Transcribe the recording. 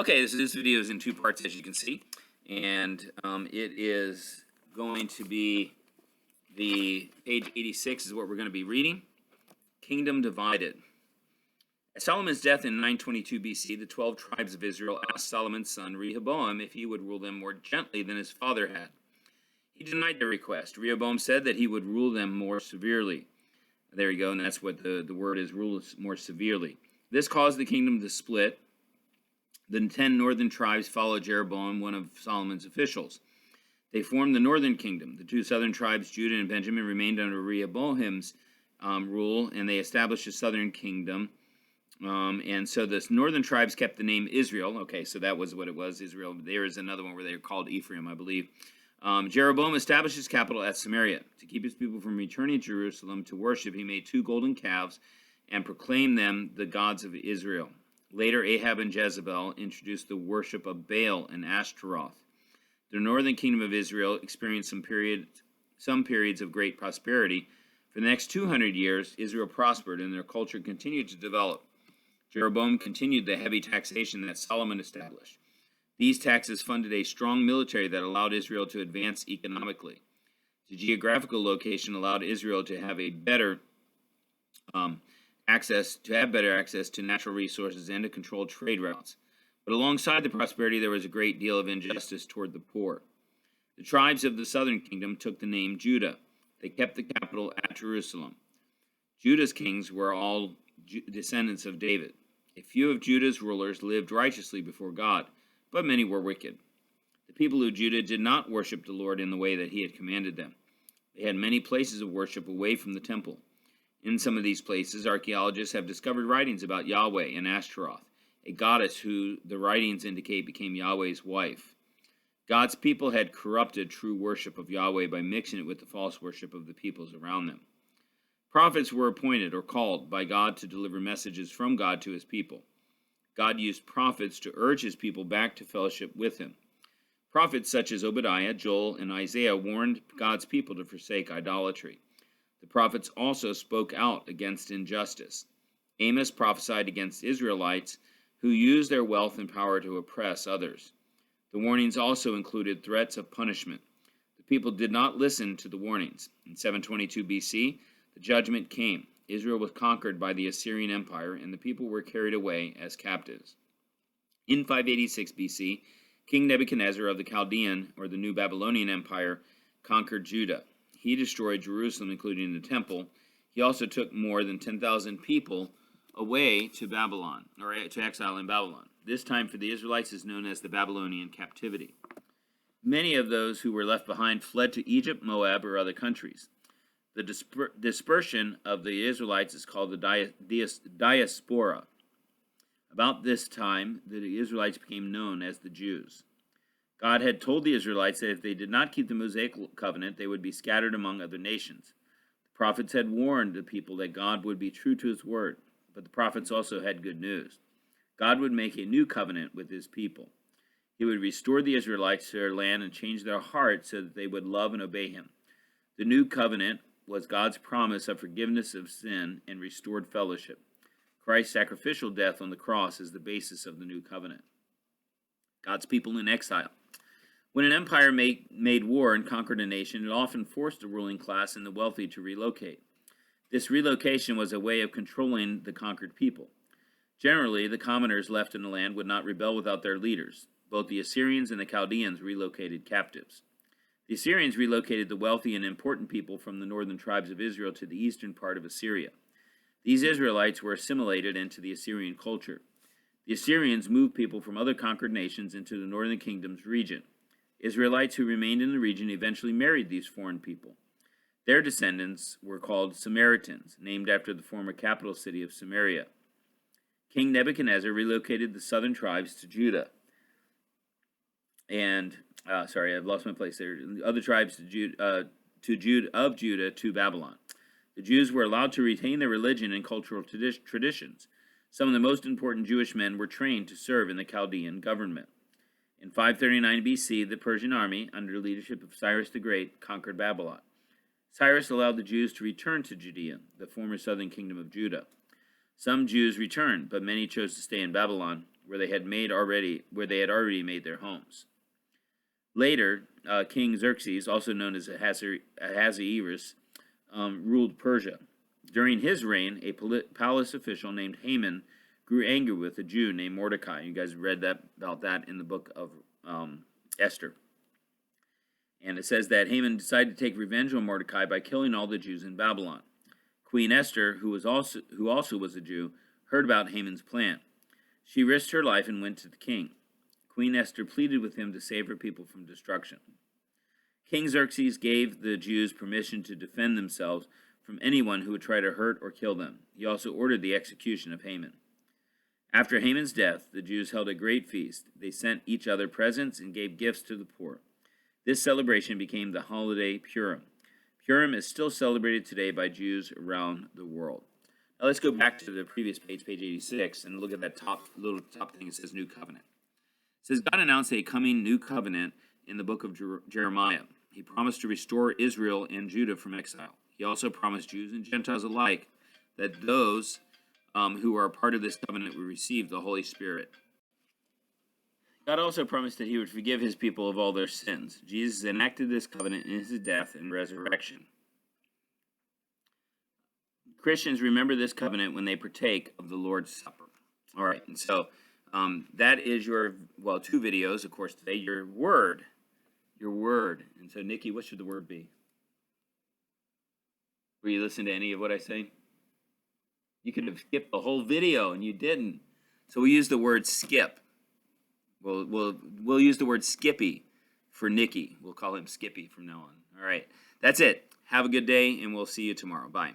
Okay, this video is in two parts, as you can see, and it is going to be the page 86 is what we're going to be reading. Kingdom divided. At Solomon's death in 922 BC, the 12 tribes of Israel asked Solomon's son Rehoboam if he would rule them more gently than his father had. He denied their request. Rehoboam said that he would rule them more severely. There you go, and that's what the word is, rule more severely. This caused the kingdom to split. The 10 northern tribes followed Jeroboam, one of Solomon's officials. They formed the northern kingdom. The two southern tribes, Judah and Benjamin, remained under Rehoboam's rule, and they established a southern kingdom. And so the northern tribes kept the name Israel. Okay, so that was what it was, Israel. There is another one where they are called Ephraim, I believe. Jeroboam established his capital at Samaria. To keep his people from returning to Jerusalem to worship, he made 2 golden calves and proclaimed them the gods of Israel. Later, Ahab and Jezebel introduced the worship of Baal and Ashtaroth. The northern kingdom of Israel experienced some periods of great prosperity. For the next 200 years, Israel prospered and their culture continued to develop. Jeroboam continued the heavy taxation that Solomon established. These taxes funded a strong military that allowed Israel to advance economically. The geographical location allowed Israel to have better access to natural resources and to control trade routes. But alongside the prosperity, there was a great deal of injustice toward the poor. The tribes of the southern kingdom took the name Judah. They kept the capital at Jerusalem. Judah's kings were all descendants of David. A few of Judah's rulers lived righteously before God, but many were wicked. The people of Judah did not worship the Lord in the way that he had commanded them. They had many places of worship away from the temple. In some of these places, archaeologists have discovered writings about Yahweh and Ashtaroth, a goddess who the writings indicate became Yahweh's wife. God's people had corrupted true worship of Yahweh by mixing it with the false worship of the peoples around them. Prophets were appointed or called by God to deliver messages from God to his people. God used prophets to urge his people back to fellowship with him. Prophets such as Obadiah, Joel, and Isaiah warned God's people to forsake idolatry. The prophets also spoke out against injustice. Amos prophesied against Israelites who used their wealth and power to oppress others. The warnings also included threats of punishment. The people did not listen to the warnings. In 722 BC, the judgment came. Israel was conquered by the Assyrian Empire, and the people were carried away as captives. In 586 BC, King Nebuchadnezzar of the Chaldean, or the New Babylonian Empire, conquered Judah. He destroyed Jerusalem, including the temple. He also took more than 10,000 people away to Babylon, or to exile in Babylon. This time for the Israelites is known as the Babylonian captivity. Many of those who were left behind fled to Egypt, Moab, or other countries. The dispersion of the Israelites is called the diaspora. About this time, the Israelites became known as the Jews. God had told the Israelites that if they did not keep the Mosaic covenant, they would be scattered among other nations. The prophets had warned the people that God would be true to his word, but the prophets also had good news. God would make a new covenant with his people. He would restore the Israelites to their land and change their hearts so that they would love and obey him. The new covenant was God's promise of forgiveness of sin and restored fellowship. Christ's sacrificial death on the cross is the basis of the new covenant. God's people in exile. When an empire made war and conquered a nation, it often forced the ruling class and the wealthy to relocate. This relocation was a way of controlling the conquered people. Generally, the commoners left in the land would not rebel without their leaders. Both the Assyrians and the Chaldeans relocated captives. The Assyrians relocated the wealthy and important people from the northern tribes of Israel to the eastern part of Assyria. These Israelites were assimilated into the Assyrian culture. The Assyrians moved people from other conquered nations into the northern kingdom's region. Israelites who remained in the region eventually married these foreign people. Their descendants were called Samaritans, named after the former capital city of Samaria. King Nebuchadnezzar relocated the southern tribes to Judah. I've lost my place there. The other tribes of Judah to Babylon. The Jews were allowed to retain their religion and cultural traditions. Some of the most important Jewish men were trained to serve in the Chaldean government. In 539 BC, the Persian army, under the leadership of Cyrus the Great, conquered Babylon. Cyrus allowed the Jews to return to Judea, the former southern kingdom of Judah. Some Jews returned, but many chose to stay in Babylon. where they had already made their homes. Later, King Xerxes, also known as Ahasuerus, ruled Persia. During his reign, a palace official named Haman grew angry with a Jew named Mordecai. You guys read about that in the book of Esther. And it says that Haman decided to take revenge on Mordecai by killing all the Jews in Babylon. Queen Esther, who also was a Jew, heard about Haman's plan. She risked her life and went to the king. Queen Esther pleaded with him to save her people from destruction. King Xerxes gave the Jews permission to defend themselves from anyone who would try to hurt or kill them. He also ordered the execution of Haman. After Haman's death, the Jews held a great feast. They sent each other presents and gave gifts to the poor. This celebration became the holiday Purim. Purim is still celebrated today by Jews around the world. Now let's go back to the previous page, page 86, and look at that little top thing that says New Covenant. It says, God announced a coming new covenant in the book of Jeremiah. He promised to restore Israel and Judah from exile. He also promised Jews and Gentiles alike that those who are a part of this covenant will receive the Holy Spirit. God also promised that he would forgive his people of all their sins. Jesus enacted this covenant in his death and resurrection. Christians remember this covenant when they partake of the Lord's Supper. All right, and so that is your, two videos, of course, today. Your word. And so, Nikki, what should the word be? Were you listening to any of what I say? You could have skipped the whole video, and you didn't. So we use the word skip. We'll use the word Skippy for Nikki. We'll call him Skippy from now on. All right, that's it. Have a good day, and we'll see you tomorrow. Bye.